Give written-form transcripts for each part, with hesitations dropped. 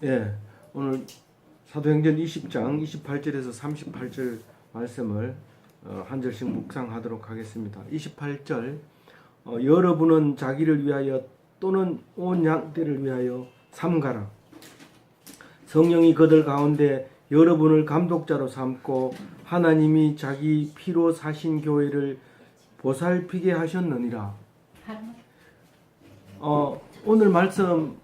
예, 오늘 사도행전 20장 28절에서 38절 말씀을 한 절씩 묵상하도록 하겠습니다. 28절 여러분은 자기를 위하여 또는 온 양떼를 위하여 삼가라. 성령이 그들 가운데 여러분을 감독자로 삼고 하나님이 자기 피로 사신 교회를 보살피게 하셨느니라. 오늘 말씀은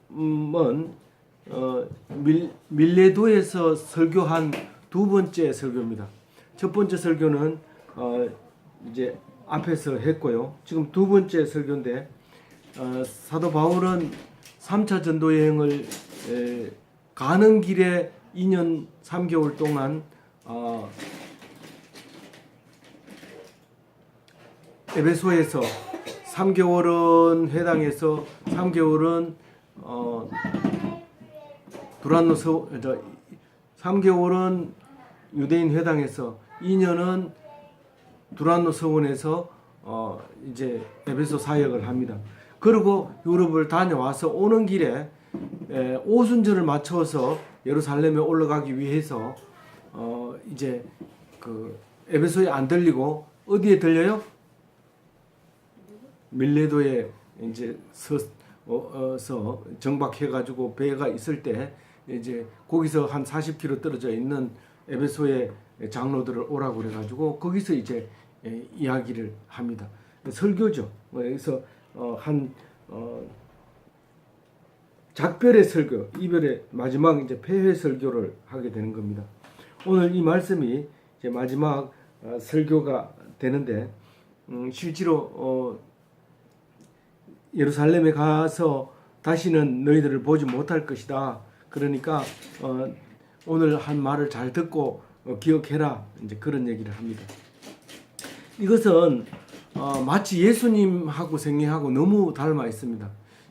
밀레도에서 설교한 두 번째 설교입니다. 첫 번째 설교는 이제 앞에서 했고요. 지금 두 번째 설교인데 사도 바울은 3차 전도 여행을 가는 길에 2년 3개월 동안 에베소에서 3개월은 회당에서 3개월은 두란노서 3개월은 유대인 회당에서 2년은 두란노 서원에서 이제 에베소 사역을 합니다. 그리고 유럽을 다녀와서 오는 길에 오순절을 맞춰서 예루살렘에 올라가기 위해서 이제 그 에베소에 안 들리고 어디에 들려요? 밀레도에 이제 서서 정박해가지고 배가 있을 때 이제 거기서 한 40km 떨어져 있는 에베소의 장로들을 오라고 그래가지고 거기서 이제 이야기를 합니다. 설교죠. 그래서 작별의 설교, 이별의 마지막 이제 폐회 설교를 하게 되는 겁니다. 오늘 이 말씀이 이제 마지막 설교가 되는데 실제로 예루살렘에 가서 다시는 너희들을 보지 못할 것이다. 그러니까 오늘 한 말을 잘 듣고 기억해라. 이제 그런 얘기를 합니다. 이것은 마치 예수님하고 생애하고 너무 닮아 있습니다.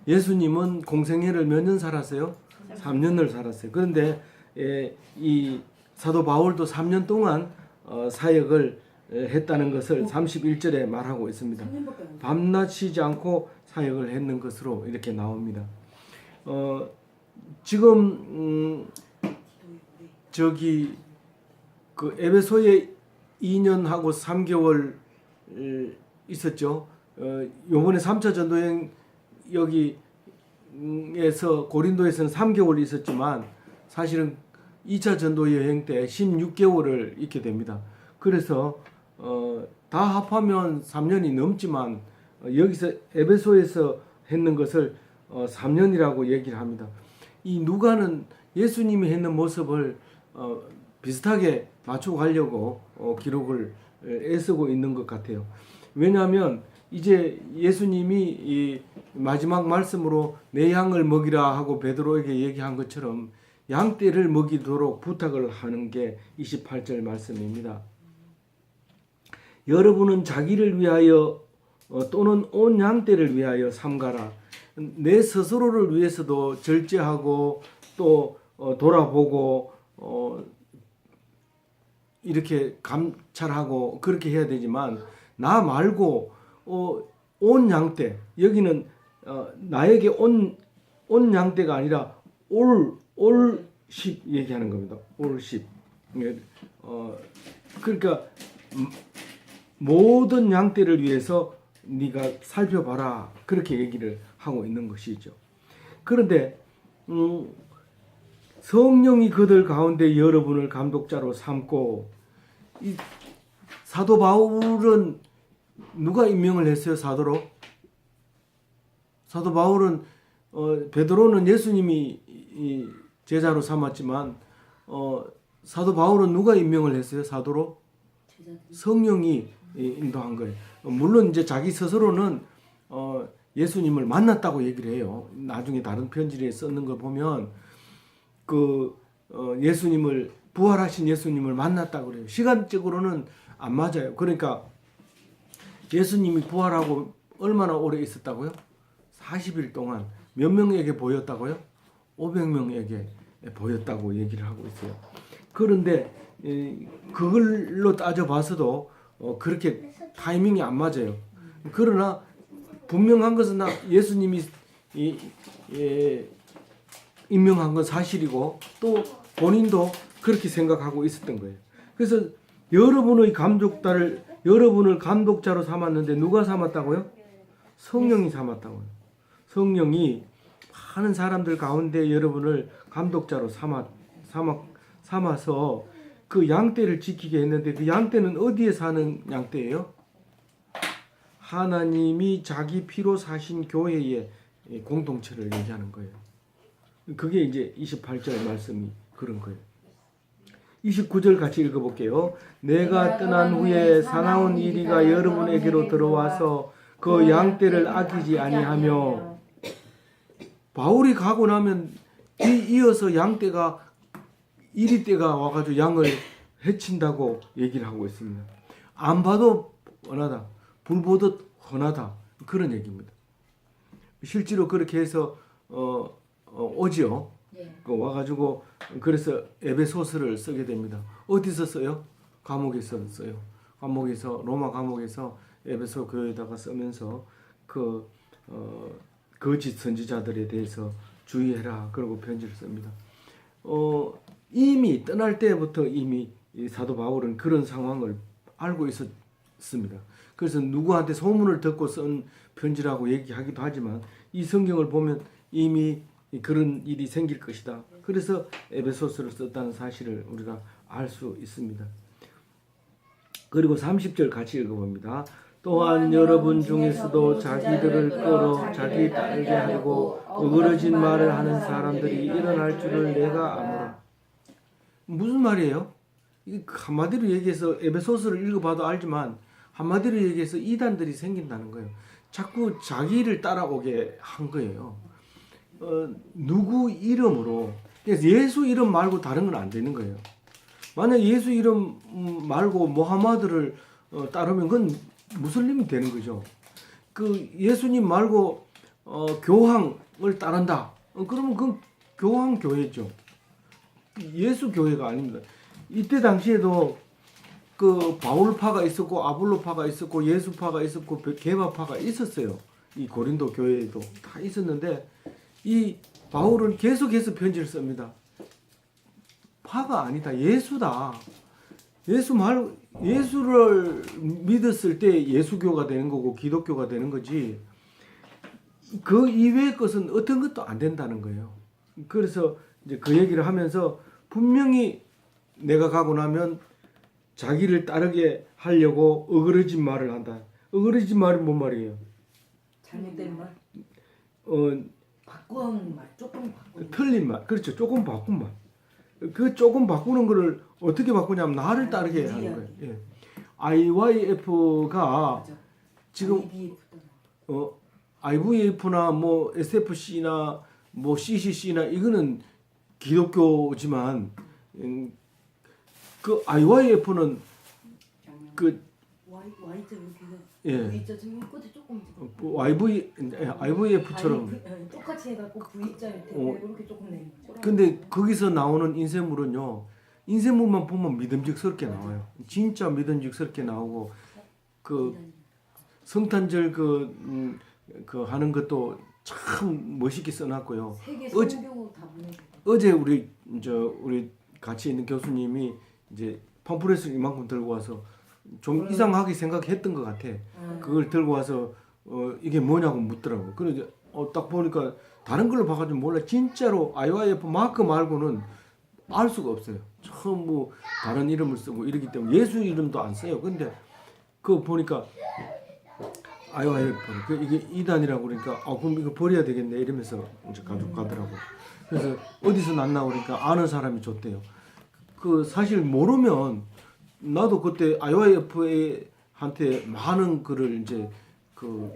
예수님은 공생애를 몇 년 살았어요? 3년을 살았어요. 그런데 이 사도 바울도 3년 동안 사역을 했다는 것을 31절에 말하고 있습니다. 밤낮 쉬지 않고 사역을 했는 것으로 이렇게 나옵니다. 지금 저기 그 에베소에 2년하고 3개월 있었죠. 요번에 3차 전도여행 여기에서 고린도에서는 3개월 있었지만 사실은 2차 전도 여행 때 16개월을 있게 됩니다. 그래서 다 합하면 3년이 넘지만 여기서 에베소에서 했는 것을 3년이라고 얘기를 합니다. 이 누가는 예수님이 했는 모습을 비슷하게 맞추고 가려고 기록을 애쓰고 있는 것 같아요. 왜냐하면 이제 예수님이 이 마지막 말씀으로 내 양을 먹이라 하고 베드로에게 얘기한 것처럼 양떼를 먹이도록 부탁을 하는 게 28절 말씀입니다. 여러분은 자기를 위하여 또는 온 양떼를 위하여 삼가라. 내 스스로를 위해서도 절제하고 또 돌아보고 이렇게 감찰하고 그렇게 해야 되지만 나 말고 온 양떼, 여기는 나에게 온 양떼가 아니라 올십 얘기하는 겁니다. 올십. 그러니까 모든 양떼를 위해서 네가 살펴봐라. 그렇게 얘기를 하고 있는 것이죠. 그런데 성령이 그들 가운데 여러분을 감독자로 삼고, 이 사도 바울은 누가 임명을 했어요? 사도로? 사도 바울은 베드로는 예수님이 제자로 삼았지만 사도 바울은 누가 임명을 했어요? 사도로? 성령이 인도한 거예요. 물론 이제 자기 스스로는 예수님을 만났다고 얘기를 해요. 나중에 다른 편지에 썼는 걸 보면 예수님을 부활하신 예수님을 만났다고 그래요. 시간적으로는 안 맞아요. 그러니까 예수님이 부활하고 얼마나 오래 있었다고요? 40일 동안 몇 명에게 보였다고요? 500명에게 보였다고 얘기를 하고 있어요. 그런데 그걸로 따져봐서도 그렇게 타이밍이 안 맞아요. 그러나 분명한 것은 예수님이 임명한 건 사실이고 또 본인도 그렇게 생각하고 있었던 거예요. 그래서 여러분을 감독자로 삼았는데 누가 삼았다고요? 성령이 삼았다고요. 성령이 많은 사람들 가운데 여러분을 감독자로 삼아서 그 양떼를 지키게 했는데 그 양떼는 어디에 사는 양떼예요? 하나님이 자기 피로 사신 교회의 공동체를 얘기하는 거예요. 그게 이제 28절 말씀이 그런 거예요. 29절 같이 읽어볼게요. 내가 떠난 후에 사나운 이리가 여러분에게로 들어와서 그 양떼를 아끼지 아니하며. 바울이 가고 나면 이어서 양떼가 이리떼가 와가지고 양을 해친다고 얘기를 하고 있습니다. 안 봐도 뻔하다, 불 보듯 훤하다, 그런 얘기입니다. 실제로 그렇게 해서 오지요. 와가지고 그래서 에베소서를 쓰게 됩니다. 어디서 써요? 감옥에서 써요. 로마 감옥에서 에베소 교회에다가 쓰면서 그 거짓 선지자들에 대해서 주의해라, 그러고 편지를 씁니다. 이미 떠날 때부터 이미 사도 바울은 그런 상황을 알고 있었습니다. 그래서 누구한테 소문을 듣고 쓴 편지라고 얘기하기도 하지만 이 성경을 보면 이미 그런 일이 생길 것이다. 그래서 에베소서를 썼다는 사실을 우리가 알 수 있습니다. 그리고 30절 같이 읽어봅니다. 또한 여러분 중에서도 자기들을 끌어 자기 따르게 하고 어그러진 말을 하는 사람들이 일어날 줄을 내가 아노라. 무슨 말이에요? 한마디로 얘기해서 에베소서를 읽어봐도 알지만 한마디로 얘기해서 이단들이 생긴다는 거예요. 자꾸 자기를 따라오게 한 거예요. 누구 이름으로. 그래서 예수 이름 말고 다른 건 안 되는 거예요. 만약 예수 이름 말고 모하마드를 따르면 그건 무슬림이 되는 거죠. 그 예수님 말고 교황을 따른다. 그러면 그건 교황 교회죠. 예수 교회가 아닙니다. 이때 당시에도 그 바울파가 있었고 아볼로파가 있었고 예수파가 있었고 게바파가 있었어요. 이 고린도 교회에도 다 있었는데 이 바울은 계속해서 편지를 씁니다. 파가 아니다, 예수다. 예수를 믿었을 때 예수교가 되는 거고 기독교가 되는 거지. 그 이외의 것은 어떤 것도 안 된다는 거예요. 그래서 이제 그 얘기를 하면서 분명히 내가 가고 나면 자기를 따르게 하려고 어그러진 말을 한다. 어그러진 말은 뭔 말이에요? 잘못된 말? 바꾼 말, 조금 바꾼 틀린 말. 그렇죠. 조금 바꾼 말. 그 조금 바꾸는 거를 어떻게 바꾸냐면 나를 따르게 하는 거예요. 예. IYF가 지금 IVF나 뭐 SFC나 뭐 CCC나 이거는 기독교지만 그 IYF는 그 Y자 여기가 예. V자 지금 끝에 조금 IVF처럼 똑같이 해갖고 V자일 텐데 이렇게 조금 내. 근데 거기서 나오는 인쇄물은요, 인쇄물만 보면 믿음직스럽게 나와요. 진짜 믿음직스럽게 나오고 그 성탄절 그 하는 것도 참 멋있게 써놨고요. 세계 성교 다 보내고. 어제 우리 같이 있는 교수님이 이제 팜프렛을 이만큼 들고 와서 좀 이상하게 생각했던 것 같아. 그걸 들고 와서 이게 뭐냐고 묻더라고. 그래서 딱 보니까 다른 걸로 봐가지고 몰라. 진짜로 IYF 마크 말고는 알 수가 없어요. 처음 뭐 다른 이름을 쓰고 이러기 때문에 예수 이름도 안 써요. 근데 그거 보니까 IYF 이게 이단이라고 그러니까 그럼 이거 버려야 되겠네 이러면서 이제 가져가더라고. 그래서 어디서 났나 그러니까 아는 사람이 줬대요. 그 사실 모르면 나도 그때 IYF한테 많은 글을 이제 그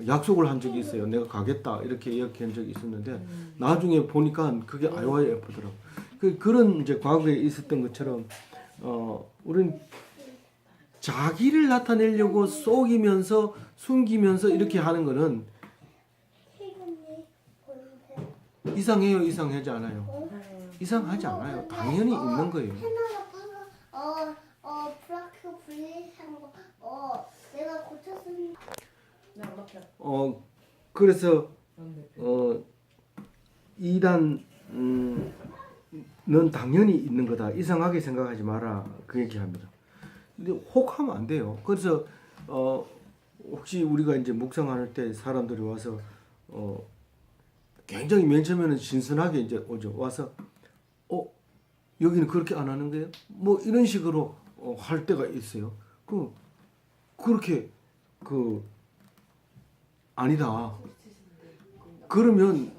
약속을 한 적이 있어요. 내가 가겠다 이렇게 이야기한 적이 있었는데 나중에 보니까 그게 IYF더라고. 그런 이제 과거에 있었던 것처럼 우리는 자기를 나타내려고 속이면서 숨기면서 이렇게 하는 거는 이상하지 않아요. 이상하지 않아요. 당연히 있는 거예요. 플라크 분리한 거 내가 고쳤습니다. 그래서 이단 넌 당연히 있는 거다. 이상하게 생각하지 마라. 그 얘기합니다. 근데 혹하면 안 돼요. 그래서 혹시 우리가 이제 묵상할 때 사람들이 와서 굉장히 맨 처음에는 신선하게 이제 오죠. 와서 여기는 그렇게 안 하는 거예요? 뭐 이런 식으로 할 때가 있어요. 그렇게 아니다. 그러면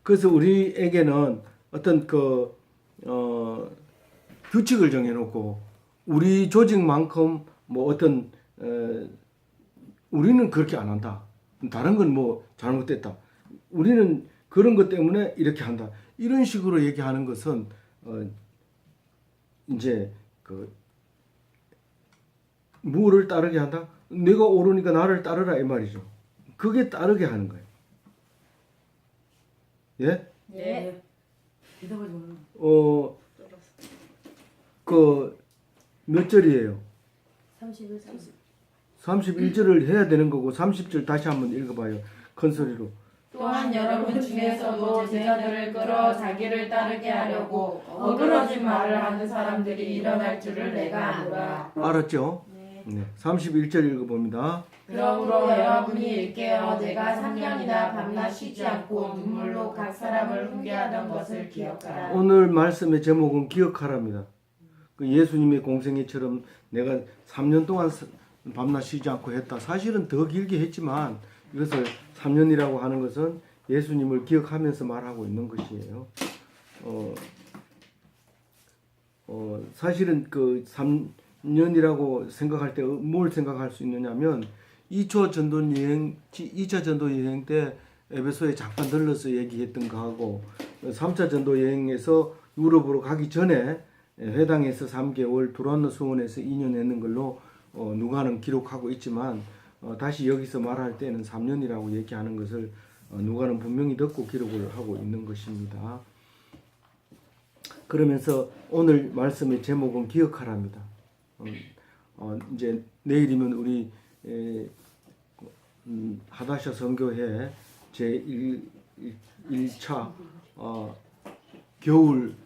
그래서 우리에게는 어떤 규칙을 정해놓고 우리 조직만큼 뭐 어떤 우리는 그렇게 안 한다. 다른 건 뭐 잘못됐다. 우리는 그런 것 때문에 이렇게 한다. 이런 식으로 얘기하는 것은 이제 뭐를 따르게 한다? 내가 옳으니까 나를 따르라 이 말이죠. 그게 따르게 하는 거예요. 예? 네. 대답하지 마. 몇 절이에요? 31, 30. 31절을 해야 되는 거고 30절 다시 한번 읽어봐요. 큰 소리로. 또한 여러분 중에서도 제자들을 끌어 자기를 따르게 하려고 어그러진 말을 하는 사람들이 일어날 줄을 내가 아노라. 알았죠? 네. 31절 읽어봅니다. 그러므로 여러분이 일깨어 내가 3년이나 밤낮 쉬지 않고 눈물로 각 사람을 훈계하던 것을 기억하라. 오늘 말씀의 제목은 기억하랍니다. 그 예수님의 공생애처럼 내가 3년 동안 밤낮 쉬지 않고 했다. 사실은 더 길게 했지만 이것을 3년이라고 하는 것은 예수님을 기억하면서 말하고 있는 것이에요. 사실은 그 3년이라고 생각할 때 뭘 생각할 수 있느냐면 2차 전도 여행 때 에베소에 잠깐 들러서 얘기했던 거하고 3차 전도 여행에서 유럽으로 가기 전에 회당에서 3개월, 두란노 수원에서 2년 했는 걸로 누가는 기록하고 있지만 다시 여기서 말할 때는 3년이라고 얘기하는 것을 누가는 분명히 듣고 기록을 하고 있는 것입니다. 그러면서 오늘 말씀의 제목은 기억하랍니다. 이제 내일이면 우리 하다샤 선교회 제1차 겨울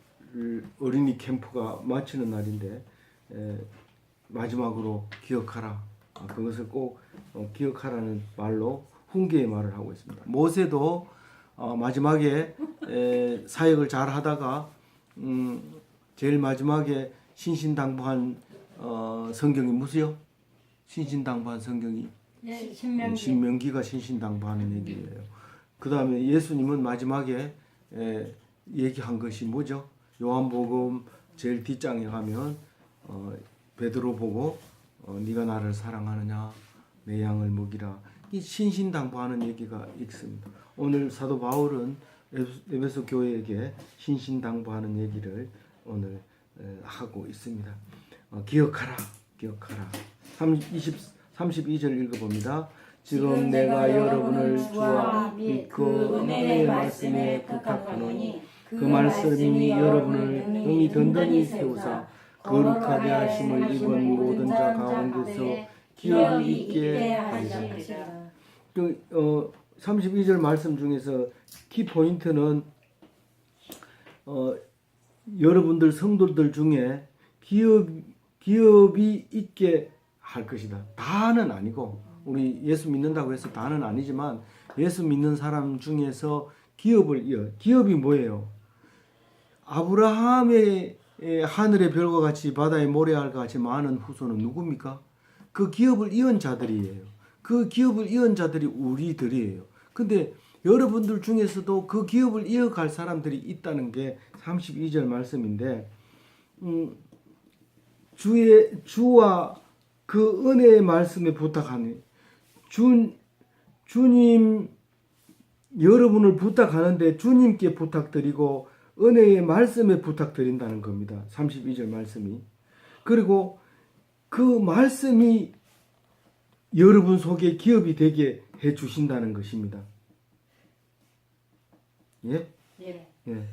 어린이 캠프가 마치는 날인데 마지막으로 기억하라. 그것을 꼭 기억하라는 말로 훈계의 말을 하고 있습니다. 모세도 마지막에 사역을 잘 하다가 제일 마지막에 신신당부한 성경이 무엇이요? 신신당부한 성경이 신명기가 신신당부하는 얘기예요. 그 다음에 예수님은 마지막에 얘기한 것이 뭐죠? 요한복음 제일 뒷장에 가면 베드로 보고 네가 나를 사랑하느냐 내 양을 먹이라. 이 신신당부하는 얘기가 있습니다. 오늘 사도 바울은 에베소 교회에게 신신당부하는 얘기를 오늘 하고 있습니다. 기억하라. 32절 읽어봅니다. 지금 내가 여러분을 주와 및 그 은혜의 말씀에 부탁하노니 그 말씀이 여러분을 능히 든든히 세우사 거룩하게 하심을 입은 모든 자 가운데서 기억이 있게 하리라. 32절 말씀 중에서 키포인트는 여러분들 성도들 중에 기업이 있게 할 것이다. 다는 아니고 우리 예수 믿는다고 해서 다는 아니지만 예수 믿는 사람 중에서 기업이 뭐예요? 아브라함의 하늘의 별과 같이 바다의 모래알과 같이 많은 후손은 누굽니까? 그 기업을 이은 자들이에요. 그 기업을 이은 자들이 우리들이에요. 근데 여러분들 중에서도 그 기업을 이어갈 사람들이 있다는 게 32절 말씀인데 주와 그 은혜의 말씀에 부탁하니 주님 여러분을 부탁하는데 주님께 부탁드리고 은혜의 말씀에 부탁드린다는 겁니다. 32절 말씀이. 그리고 그 말씀이 여러분 속에 기업이 되게 해 주신다는 것입니다. 예? 예. 예.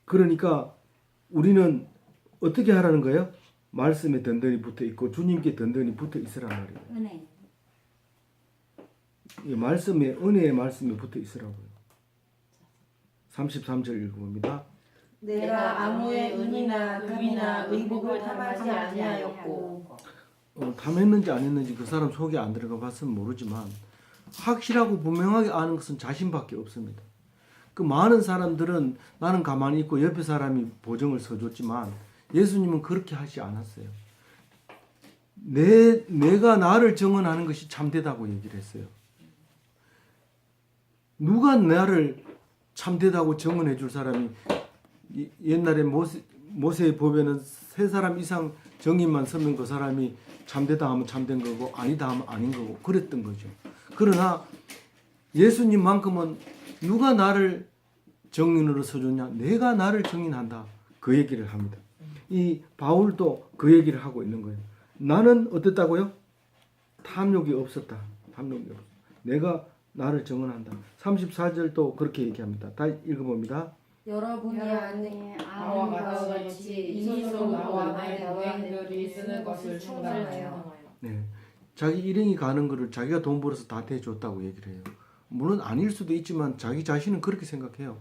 그러니까 우리는 어떻게 하라는 거예요? 말씀에 든든히 붙어 있고 주님께 든든히 붙어 있으란 말이에요. 은혜. 이 말씀에 은혜의 말씀에 붙어 있으라고요. 33절 읽어봅니다. 내가 아무의 은이나 금이나 의복을 탐하지 아니하였고 탐했는지 안 했는지 그 사람 속에 안 들어가 봤으면 모르지만 확실하고 분명하게 아는 것은 자신밖에 없습니다. 그 많은 사람들은 나는 가만히 있고 옆에 사람이 보증을 서줬지만 예수님은 그렇게 하지 않았어요. 내가 나를 증언하는 것이 참되다고 얘기를 했어요. 누가 나를 참되다고 증언해 줄 사람이 옛날에 모세의 법에는 3사람 이상 증인만 서면 그 사람이 참되다 하면 참된 거고 아니다 하면 아닌 거고 그랬던 거죠. 그러나 예수님만큼은 누가 나를 증인으로 서줬냐? 내가 나를 증인한다. 그 얘기를 합니다. 이 바울도 그 얘기를 하고 있는 거예요. 나는 어땠다고요? 탐욕이 없었다. 탐욕이 없었다. 내가 나를 증언한다. 34절도 그렇게 얘기합니다. 다 읽어봅니다. 여러분이 아는 나와 같이 이소서 나와 나의 동행들이 쓰는 것을 충당하여 네, 자기 일행이 가는 거를 자기가 돈 벌어서 다 대줬다고 얘기를 해요. 물론 아닐 수도 있지만 자기 자신은 그렇게 생각해요.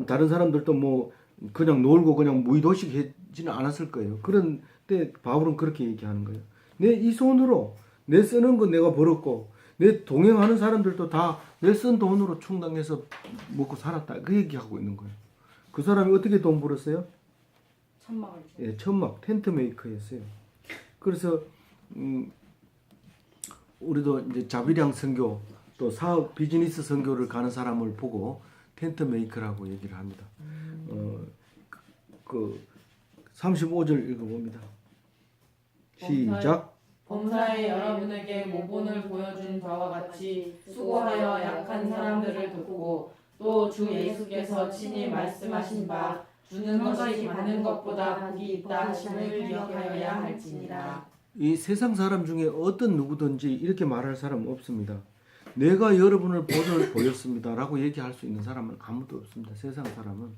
다른 사람들도 뭐 그냥 놀고 그냥 무의도식하지는 않았을 거예요. 그런데 바울은 그렇게 얘기하는 거예요. 내 이 손으로 내 쓰는 거 내가 벌었고 내 동행하는 사람들도 다 내 쓴 돈으로 충당해서 먹고 살았다. 그 얘기하고 있는 거예요. 그 사람이 어떻게 돈 벌었어요? 천막을 주. 예, 천막 텐트 메이커였어요. 그래서 우리도 이제 자비량 선교 또 사업 비즈니스 선교를 가는 사람을 보고 텐트 메이커라고 얘기를 합니다. 그 35절 읽어봅니다. 시작. 범사에 여러분에게 모본을 보여준 바와 같이 수고하여 약한 사람들을 돕고 또 주 예수께서 친히 말씀하신 바 주는 것이 받는 것보다 복이 있다 하심을 기억하여야 할지니라. 이 세상 사람 중에 어떤 누구든지 이렇게 말할 사람은 없습니다. 내가 여러분을 본을 보였습니다 라고 얘기할 수 있는 사람은 아무도 없습니다. 세상 사람은.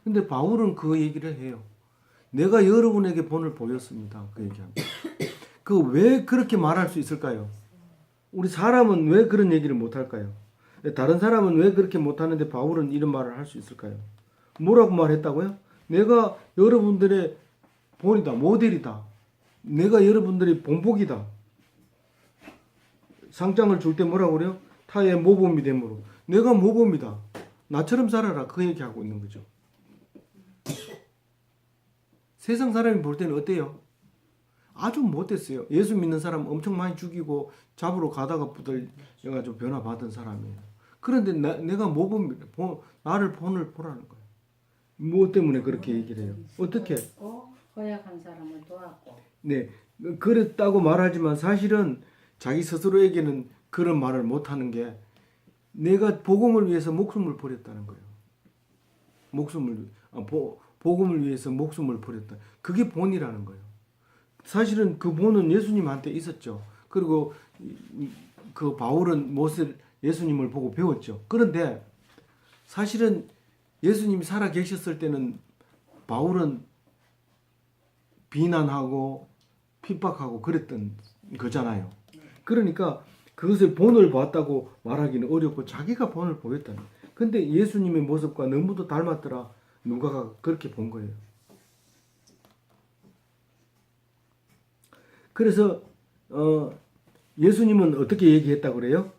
근데 바울은 그 얘기를 해요. 내가 여러분에게 본을 보였습니다. 그 얘기합니다. 그 왜 그렇게 말할 수 있을까요? 우리 사람은 왜 그런 얘기를 못할까요? 다른 사람은 왜 그렇게 못하는데 바울은 이런 말을 할 수 있을까요? 뭐라고 말했다고요? 내가 여러분들의 본이다, 모델이다. 내가 여러분들의 본보기다. 상장을 줄 때 뭐라고 그래요? 타의 모범이 되므로. 내가 모범이다. 나처럼 살아라. 그 얘기하고 있는 거죠. 세상 사람이 볼 때는 어때요? 아주 못됐어요. 예수 믿는 사람 엄청 많이 죽이고 잡으러 가다가 부들려가지고 변화받은 사람이에요. 그런데 내가 모범이다. 나를 본을 보라는 거예요. 뭐 때문에 그렇게 얘기를 해요? 어떻게? 허약한 사람을 도왔고. 네, 그랬다고 말하지만 사실은 자기 스스로에게는 그런 말을 못하는 게 내가 복음을 위해서 목숨을 버렸다는 거예요. 복음을 위해서 목숨을 버렸다. 그게 본이라는 거예요. 사실은 그 본은 예수님한테 있었죠. 그리고 그 바울은 예수님을 보고 배웠죠. 그런데 사실은 예수님이 살아 계셨을 때는 바울은 비난하고 핍박하고 그랬던 거잖아요. 그러니까 그것을 본을 봤다고 말하기는 어렵고 자기가 본을 보였다는 거예요. 근데 예수님의 모습과 너무도 닮았더라. 누가가 그렇게 본 거예요. 그래서 예수님은 어떻게 얘기했다고 그래요?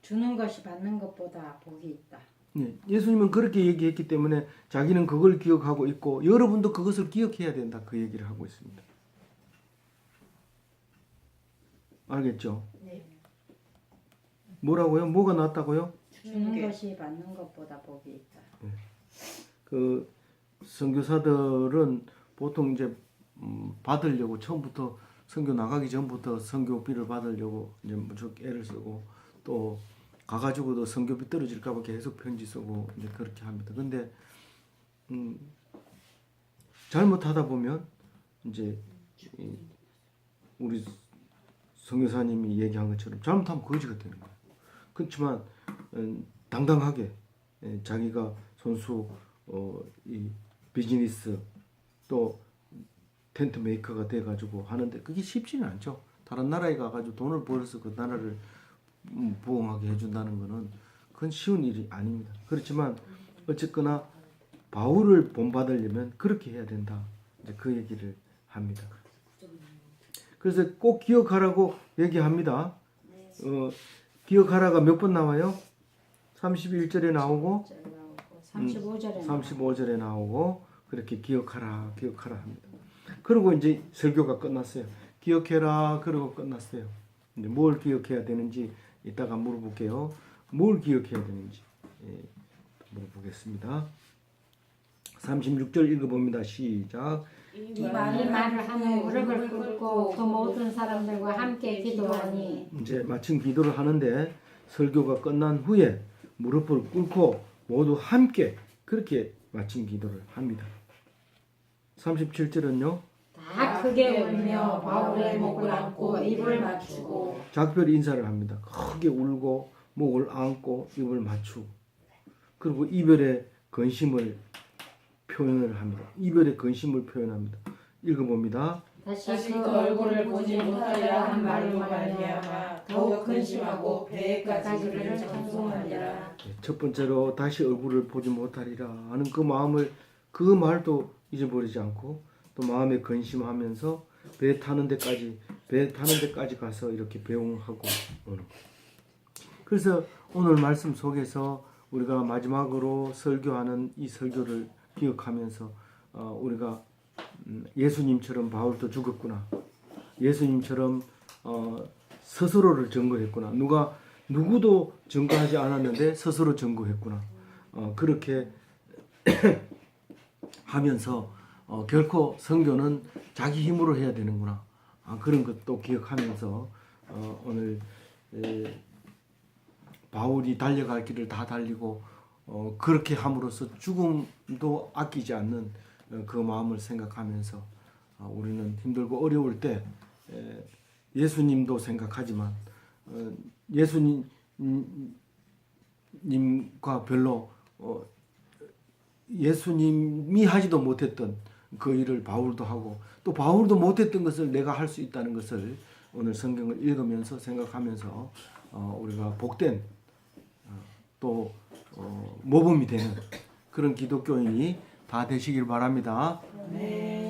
주는 것이 받는 것보다 복이 있다. 네, 예수님은 그렇게 얘기했기 때문에 자기는 그걸 기억하고 있고 여러분도 그것을 기억해야 된다. 그 얘기를 하고 있습니다. 알겠죠? 네. 뭐라고요? 뭐가 낫다고요? 주는 것이 받는 것보다 복이 있다. 그 선교사들은 보통 이제 받으려고 처음부터 선교 나가기 전부터 선교비를 받으려고 이제 무척 애를 쓰고 또 가가지고도 선교비 떨어질까봐 계속 편지 쓰고 이제 그렇게 합니다. 근데 잘못하다 보면 이제 우리 선교사님이 얘기한 것처럼 잘못하면 거지가 되는 거예요. 그렇지만 당당하게 자기가 손수 비즈니스 또 텐트 메이커가 돼가지고 하는데 그게 쉽지는 않죠. 다른 나라에 가가지고 돈을 벌어서 그 나라를 부흥하게 해준다는 거는 그건 쉬운 일이 아닙니다. 그렇지만 어쨌거나 바울을 본받으려면 그렇게 해야 된다. 이제 그 얘기를 합니다. 그래서 꼭 기억하라고 얘기합니다. 기억하라가 몇 번 나와요? 31절에 나오고 35절에 35절에 나오고 그렇게 기억하라 합니다. 그리고 이제 설교가 끝났어요. 기억해라 그러고 끝났어요. 이제 뭘 기억해야 되는지 이따가 물어볼게요. 뭘 기억해야 되는지 물어보겠습니다. 36절 읽어봅니다. 시작. 이 이 말을 하는 무릎을 꿇고 그 모든 사람들과 함께 기도하니 이제 마침 기도를 하는데 설교가 끝난 후에 무릎을 꿇고 모두 함께 그렇게 마침 기도를 합니다. 37절은요. 다 크게 울며 바울의 목을 안고 입을 맞추고 작별 인사를 합니다. 크게 울고 목을 안고 입을 맞추고 그리고 이별의 근심을 표현을 합니다. 이별의 근심을 표현합니다. 읽어봅니다. 다시 그 얼굴을 보지 못하리라 한 말로 말미암아 더욱 근심하고 배에까지 그를 찬송하니라. 첫 번째로 다시 얼굴을 보지 못하리라 하는 그 마음을 그 말도 잊어버리지 않고 또 마음에 근심하면서 배 타는 데까지 가서 이렇게 배웅하고 오는 거예요. 그래서 오늘 말씀 속에서 우리가 마지막으로 설교하는 이 설교를 기억하면서 우리가 예수님처럼 바울도 죽었구나. 예수님처럼 스스로를 증거했구나. 누구도 증거하지 않았는데 스스로 증거했구나. 그렇게 하면서 결코 선교는 자기 힘으로 해야 되는구나. 그런 것도 기억하면서 오늘 바울이 달려갈 길을 다 달리고 그렇게 함으로써 죽음도 아끼지 않는 그 마음을 생각하면서 우리는 힘들고 어려울 때 예수님도 생각하지만 예수님과 별로 예수님이 하지도 못했던 그 일을 바울도 하고 또 바울도 못했던 것을 내가 할 수 있다는 것을 오늘 성경을 읽으면서 생각하면서 우리가 복된 또 모범이 되는 그런 기독교인이 다 되시길 바랍니다. 네.